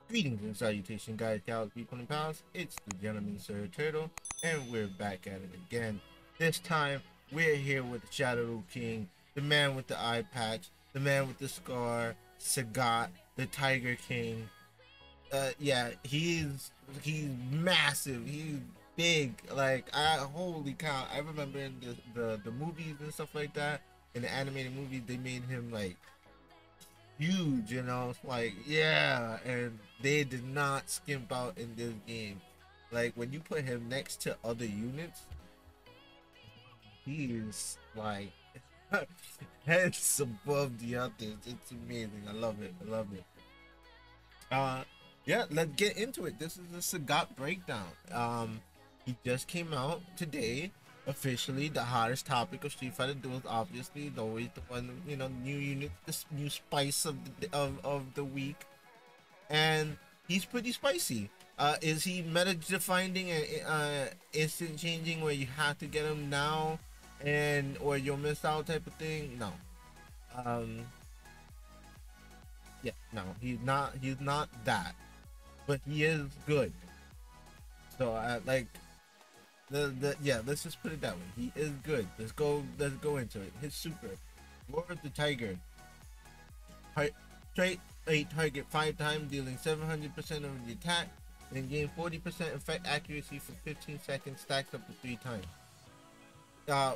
Greetings and salutation, guys, gals, people, and pals. It's the gentleman, Sir Turtle, and we're back at it again. This time, we're here with the Shadow King, the man with the eye patch, the man with the scar, Sagat, the Tiger King. Yeah, he's massive. He's big. Like, holy cow! I remember in the movies and stuff like that. In the animated movies, they made him like huge, it's like, yeah, and they did not skimp out in this game. Like, when you put him next to other units, he is like heads above the others. It's amazing. I love it. I love it. uh yeah, let's get into it. This is the Sagat breakdown. He just came out today. Officially, the hottest topic of Street Fighter Duels. Obviously, is always the one, new unit, this new spice of the week, and he's pretty spicy. Is he meta defining and instant changing where you have to get him now, and or you'll miss out type of thing? No. Um. Yeah. No. He's not. He's not that. But he is good. So like the yeah, let's just put it that way. He is good. Let's go into it. His super Roar of the Tiger. Straight a target 5 times, dealing 700% of the attack, then gain 40% effect accuracy for 15 seconds, stacks up to 3 times. Uh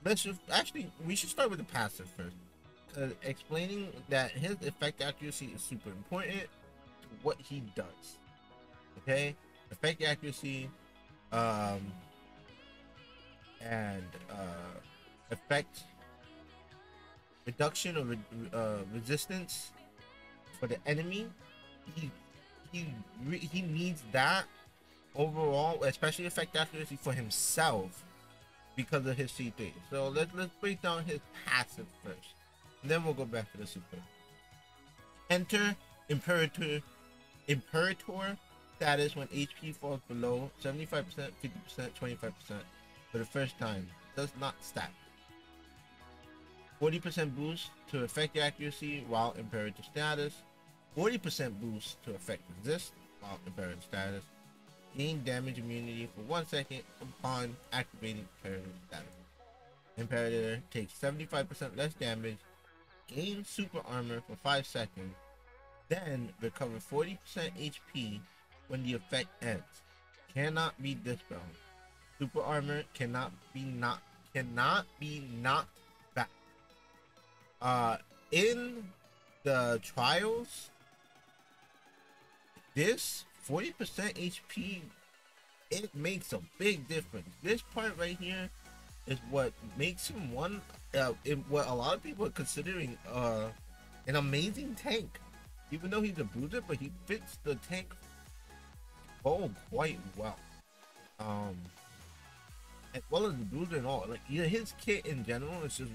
let's just actually we should start with the passive first. Explaining that his effect accuracy is super important to what he does. Okay? Effect accuracy, and effect reduction of resistance for the enemy. He he needs that overall, especially effect accuracy for himself because of his C3. So let's break down his passive first, and then we'll go back to the super. Enter Imperator status when HP falls below 75%, 50%, 25% for the first time. Does not stack. 40% boost to effect accuracy while Imperator status. 40% boost to effect resist while Imperator status. Gain damage immunity for 1 second upon activating Imperator status. Imperator takes 75% less damage. Gain super armor for 5 seconds. Then recover 40% HP when the effect ends. Cannot be dispelled. Super armor cannot be knocked back. In the trials, this 40% HP, it makes a big difference. This part right here is what makes him one, what a lot of people are considering an amazing tank. Even though he's a bruiser, but he fits the tank role quite well. As well as the bruiser and all. Like, his kit in general is just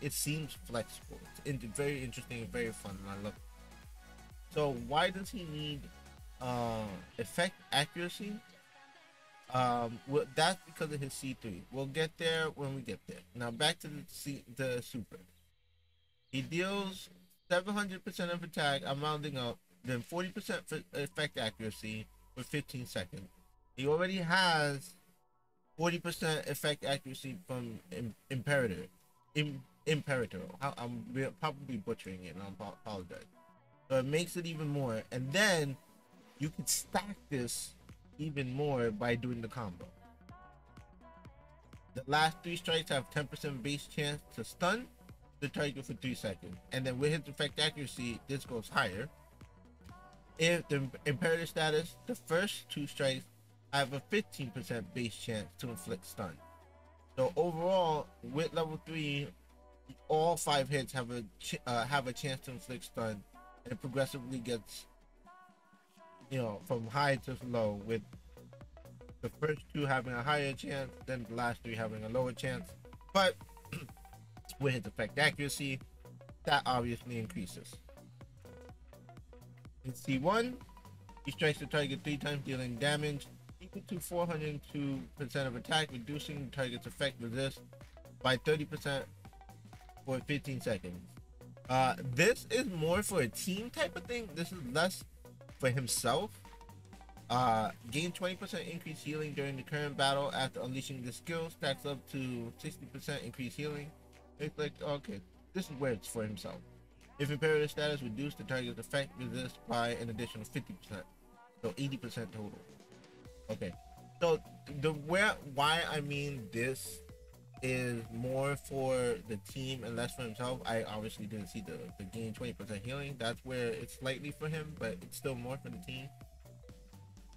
it seems flexible. It's very interesting, very fun, and I love it. So why does he need effect accuracy? Well, that's because of his C3. We'll get there when we get there. Now back to the super. He deals 700% of attack, I'm rounding up, then 40% for effect accuracy for 15 seconds. He already has 40% effect accuracy from Imperator. Imperator. I'm probably butchering it, and I apologize. So it makes it even more. And then you can stack this even more by doing the combo. The last 3 strikes have 10% base chance to stun the target for 3 seconds. And then with his effect accuracy, this goes higher. If the Imperator status, the first 2 strikes have a 15% base chance to inflict stun. So overall, with level 3, all 5 hits have a chance to inflict stun, and it progressively gets, from high to low, with the first 2 having a higher chance, then the last 3 having a lower chance. But with his effect accuracy, that obviously increases. In C1, he strikes the target 3 times, dealing damage equal to 402% of attack, reducing the target's effect resist by 30% for 15 seconds. This is more for a team type of thing. This is less for himself. Gain 20% increased healing during the current battle after unleashing the skill. Stacks up to 60% increased healing. It's like, okay, this is where it's for himself. If imperative status, reduce the target's effect resist by an additional 50%. So 80% total. Okay. So why I mean this is more for the team and less for himself. I obviously didn't see the gain 20% healing. That's where it's slightly for him, but it's still more for the team.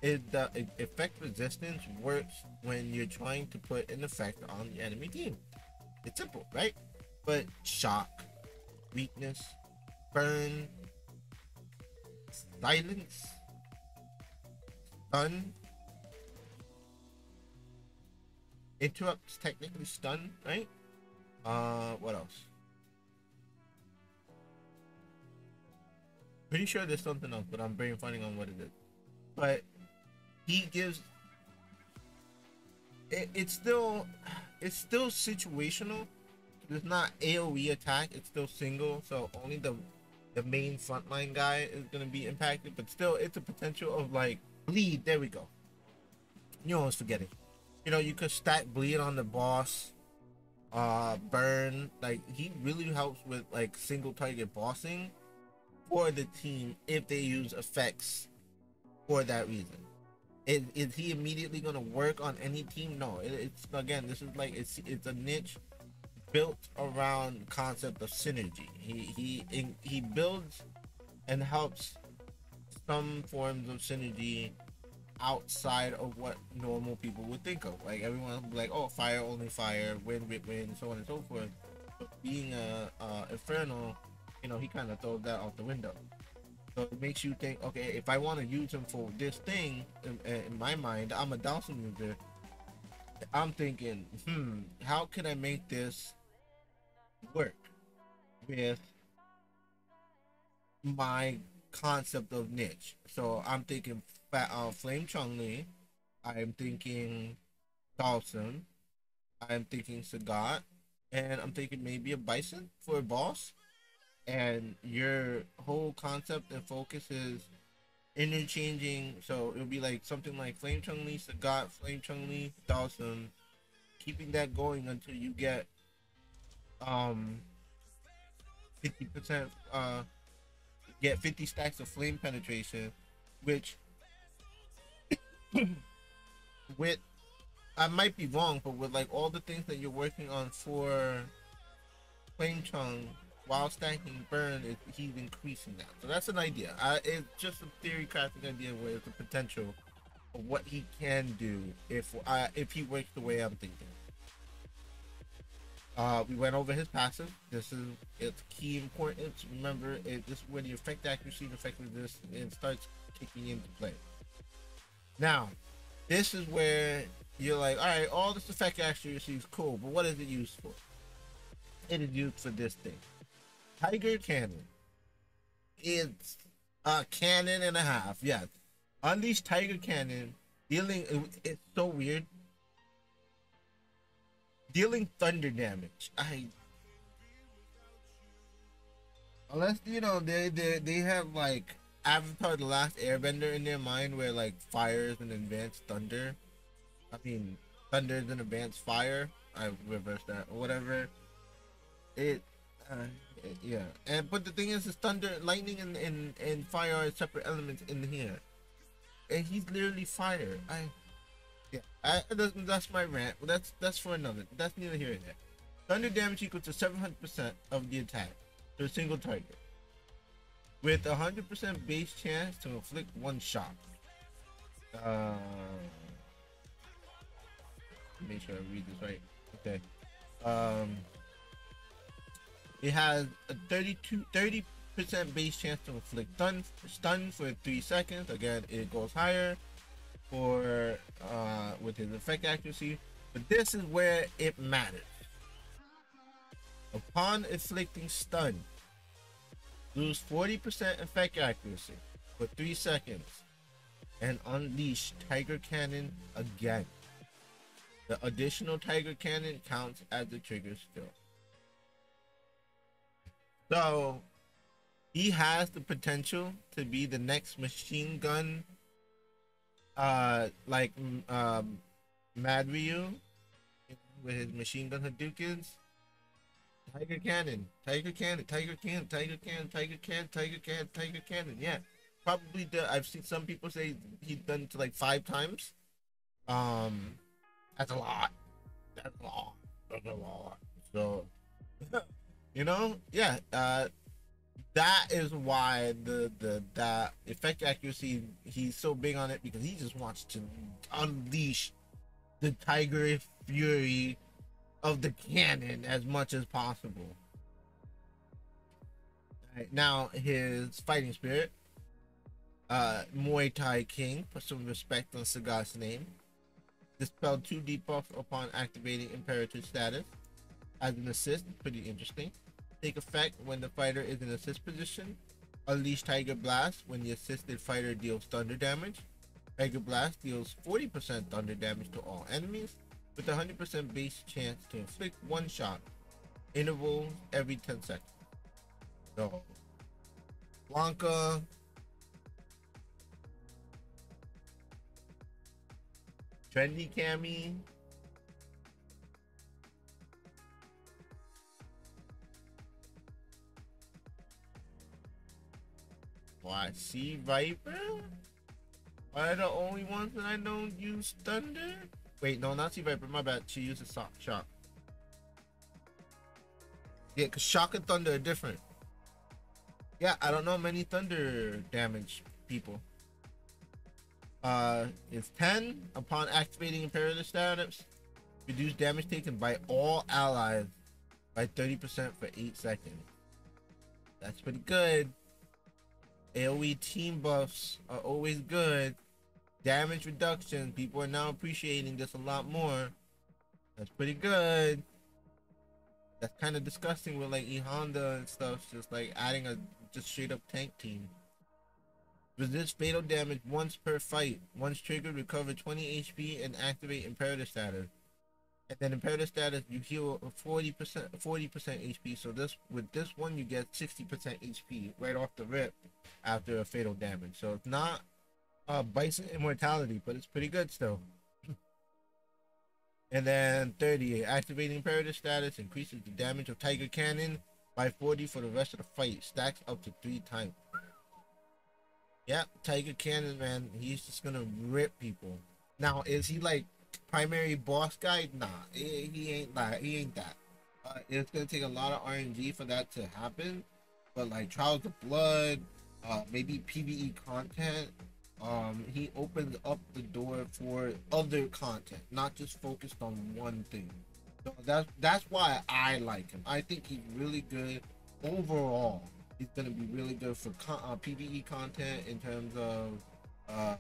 The effect resistance works when you're trying to put an effect on the enemy team. It's simple, right? But shock, weakness, burn, silence, stun, interrupts technically stun, right? What else? Pretty sure there's something else, but I'm brain finding on what it is. But he gives it's still situational. It's not AoE attack, it's still single, so only the main frontline guy is gonna be impacted, but still it's a potential of like bleed. There we go. You almost forget it. You know, you could stack bleed on the boss, burn. Like, he really helps with like single target bossing for the team if they use effects for that reason. Is he immediately gonna work on any team? No. It's again, this is like it's a niche built around concept of synergy. He builds and helps some forms of synergy outside of what normal people would think of. Like, everyone would be like, oh, fire, only fire, wind, so on and so forth. But being a infernal, you know, he kind of throws that out the window. So it makes you think, okay, if I want to use him for this thing, in my mind, I'm a Dawson user. I'm thinking, how can I make this work with my concept of niche? So I'm thinking Flame Chun-Li, I'm thinking Dawson, I'm thinking Sagat, and I'm thinking maybe a Bison for a boss. And your whole concept and focus is interchanging, so it'll be like something like Flame Chun-Li, Sagat, Flame Chun-Li, Dawson, keeping that going until you get 50% get 50 stacks of flame penetration, which with, I might be wrong, but with like all the things that you're working on for Flame Chung while stacking burn, he's increasing that. So that's an idea. It's just a theory crafting idea where it's a potential of what he can do if he works the way I'm thinking. We went over his passive. This is its key importance. Remember, this is where the effect accuracy and effect resist it starts kicking into play. Now, this is where you're like, all right, all this effect accuracy is cool, but what is it used for? It is used for this thing. Tiger Cannon. It's a cannon and a half. Yes. Unleash Tiger Cannon, dealing. It's so weird. Dealing thunder damage. Unless, you know, they have like Avatar: The Last Airbender in their mind, where like fire is an advanced thunder. I mean, thunder is an advanced fire. I reversed that or whatever. Yeah. And but the thing is thunder, lightning, and fire are separate elements in here. And he's literally fire. That's my rant. That's for another. That's neither here nor there. Thunder damage equals to 700% of the attack to a single target, with 100% base chance to inflict one shot. Make sure I read this right. Okay. It has a 30% base chance to inflict stun for 3 seconds. Again, it goes higher for with his effect accuracy, but this is where it matters. Upon inflicting stun, lose 40% effect accuracy for 3 seconds and unleash Tiger Cannon again. The additional Tiger Cannon counts as the trigger skill. So he has the potential to be the next machine gun, like Mad Ryu with his machine gun Hadoukens. Tiger Cannon, Tiger Cannon, Tiger Cannon, Tiger Cannon, Tiger Cannon, Tiger Cannon, Tiger Cannon. Yeah, probably. I've seen some people say he's done it to like 5 times. Um, that's a lot. That's a lot. That's a lot. So, yeah. That is why the that effect accuracy, he's so big on it, because he just wants to unleash the tiger fury of the cannon as much as possible. Right, now his fighting spirit, Muay Thai King, put some respect on Sagat's name. Dispel 2 debuff upon activating Imperative status. As an assist, pretty interesting. Take effect when the fighter is in assist position. Unleash Tiger Blast when the assisted fighter deals thunder damage. Tiger Blast deals 40% thunder damage to all enemies, with a 100% base chance to inflict one shot, intervals every 10 seconds. So, Blanca, Trendy Cammy, Sea Viper are the only ones that I know use thunder. Wait, no, not Sea Viper, my bad. She uses shock. Yeah, because shock and thunder are different. Yeah, I don't know many thunder damage people. It's 10 upon activating Imperative status. Reduce damage taken by all allies by 30% for 8 seconds. That's pretty good. AoE team buffs are always good. Damage reduction, people are now appreciating this a lot more. That's pretty good. That's kind of disgusting with like E Honda and stuff, just like adding a just straight up tank team. Resist fatal damage once per fight. Once triggered, recover 20 HP and activate Imperative status. And then Imperative status, you heal 40% HP. So with this one, you get 60% HP right off the rip after a fatal damage. So it's not Bison Immortality, but it's pretty good still. And then 30, activating Imperative status increases the damage of Tiger Cannon by 40 for the rest of the fight. Stacks up to 3 times. Yep, Tiger Cannon, man, he's just gonna rip people. Now, is he like primary boss guy? Nah, he ain't that. He ain't that. It's gonna take a lot of RNG for that to happen. But like Trials of Blood, maybe PvE content, he opens up the door for other content, not just focused on one thing. So that's why I like him. I think he's really good overall. He's gonna be really good for PvE content in terms of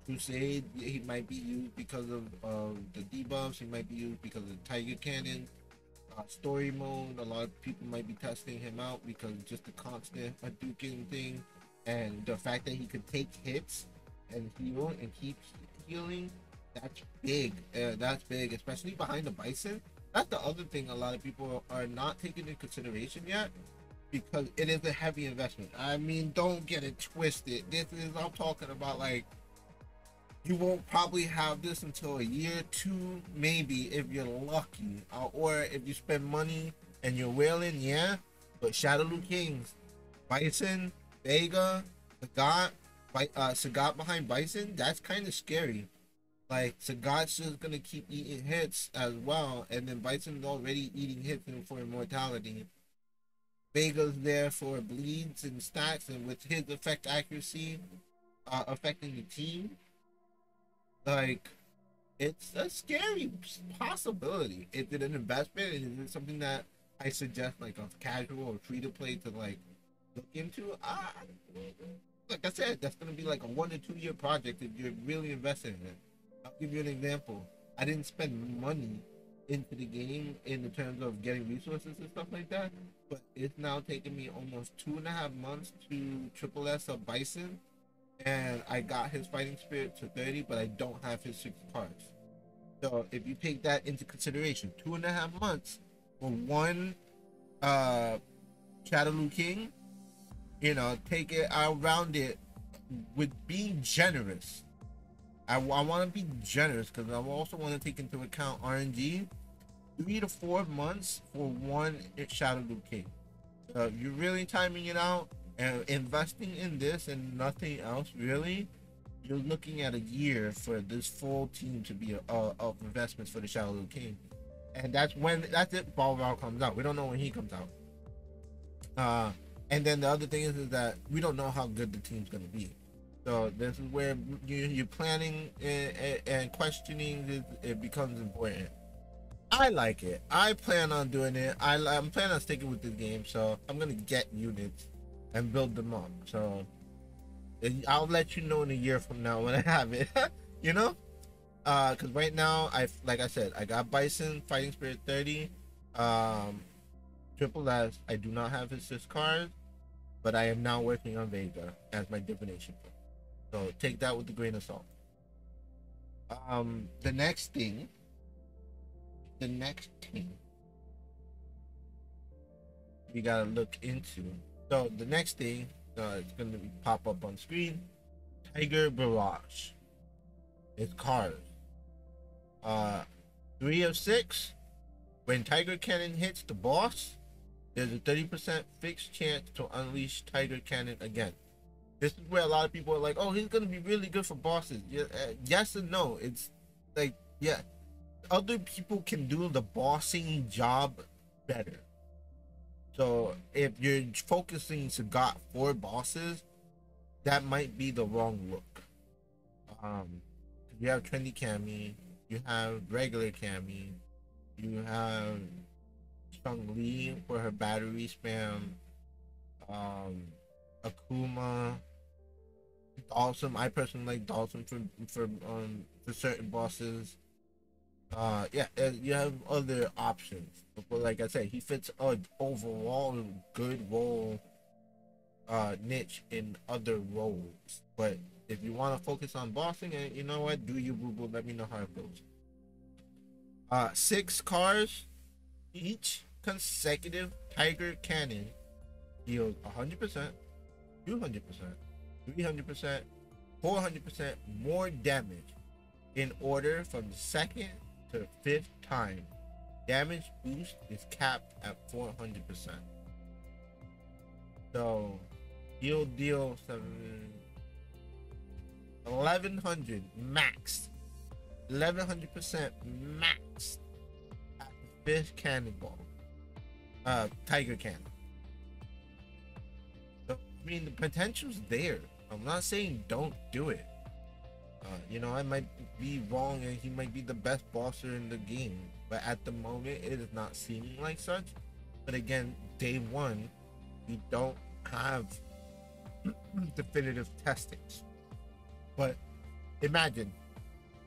Crusade. He might be used because of the debuffs. He might be used because of Tiger Cannon. Story mode, a lot of people might be testing him out because just the constant Hadouken thing, and the fact that he could take hits and heal and keep healing. That's big. That's big, especially behind the Bison. That's the other thing a lot of people are not taking into consideration yet, because it is a heavy investment. I mean, don't get it twisted. I'm talking about like, you won't probably have this until a year, 2, maybe if you're lucky, or if you spend money and you're wailing, yeah. But Shadowloo Kings, Bison, Vega, Sagat behind Bison, that's kind of scary. Like, Sagat's just gonna keep eating hits as well, and then Bison's already eating hits for immortality. Vega's there for bleeds and stacks, and with his effect accuracy affecting the team, like, it's a scary possibility. Is it an investment? Is it something that I suggest like a casual or free to play to like look into? Like I said, that's gonna be like a 1 to 2 year project if you're really invested in it. I'll give you an example. I didn't spend money into the game in the terms of getting resources and stuff like that, but it's now taken me almost 2.5 months to triple S a Bison, and I got his fighting spirit to 30, but I don't have his 6 cards. So if you take that into consideration, 2.5 months for one Shadow King, you know, take it around it with being generous. I want to be generous because I also want to take into account RNG. 3 to 4 months for one Shadow King. You're really timing it out and investing in this and nothing else really. You're looking at a year for this full team to be of investments for the Shadow King, and that's it. Balval comes out. We don't know when he comes out. And then the other thing is that we don't know how good the team's gonna be. So this is where you're planning and questioning it becomes important. I like it. I plan on doing it. I'm planning on sticking with this game, so I'm gonna get units and build them up. So I'll let you know in a year from now when I have it. You know, because right now like I said, I got Bison, Fighting Spirit 30, Triple S. I do not have his 6 cards, but I am now working on Vega as my divination. So take that with a grain of salt. The next thing we gotta look into. So the next thing, it's gonna pop up on screen. Tiger Barrage. It's cars. 3 of 6. When Tiger Cannon hits the boss, there's a 30% fixed chance to unleash Tiger Cannon again. This is where a lot of people are like, oh, he's gonna be really good for bosses. Yeah, yes and no. It's like, yeah, other people can do the bossing job better. So if you're focusing Sagat for bosses, that might be the wrong look. You have trendy Cammy, you have regular Cammy, you have Chun-Li for her battery spam, Akuma, Dawson. I personally like Dawson for certain bosses. Yeah, you have other options, but like I said, he fits a overall good role niche in other roles. But if you want to focus on bossing, and you know what, do you, boo boo? Let me know how it goes. 6 cars, each consecutive Tiger Cannon deals 100%, 200%, 300%, 400% more damage in order from the 2nd to 5th time. Damage boost is capped at 400%. So you'll deal 1100 max, 1100% max at the 5th cannonball. Tiger Cannon. So, I mean, the potential's there. I'm not saying don't do it. You know, I might be wrong and he might be the best bosser in the game, but at the moment it is not seeming like such. But again, day one, we don't have definitive testings. But imagine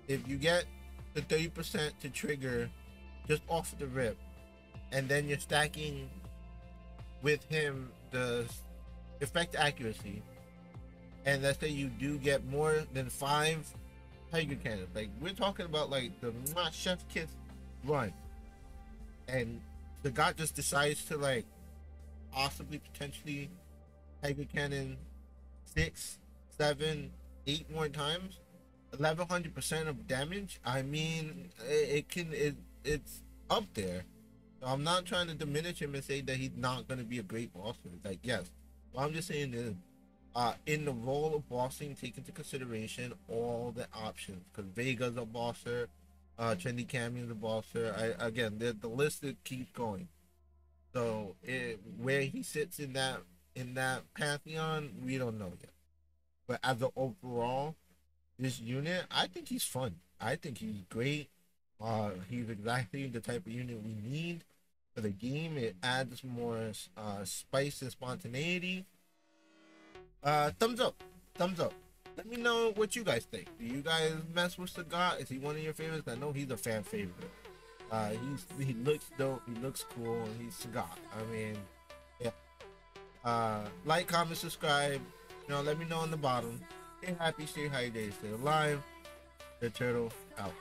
if you get the 30% to trigger just off the rip, and then you're stacking with him the effect accuracy, and let's say you do get more than 5 Tiger Cannons. Like, we're talking about like the Chef Kiss run, and the god just decides to like possibly potentially Tiger Cannon 6, 7, 8 more times, 1100% of damage. I mean, it's up there. So I'm not trying to diminish him and say that he's not going to be a great bosser. Like, yes, what I'm just saying is, in the role of bossing, take into consideration all the options, because Vega's a bosser, Trendy Cammy is a bosser. Again, the list that keeps going. So where he sits in that pantheon, we don't know yet. But as an overall, this unit, I think he's fun. I think he's great. He's exactly the type of unit we need for the game. It adds more spice and spontaneity. Thumbs up. Let me know what you guys think. Do you guys mess with Sagat? Is he one of your favorites? I know he's a fan favorite. He looks dope. He looks cool. And he's Sagat. I mean, yeah. Like, comment, subscribe. You know, let me know on the bottom. Stay happy, stay hydrated, stay alive. The turtle out.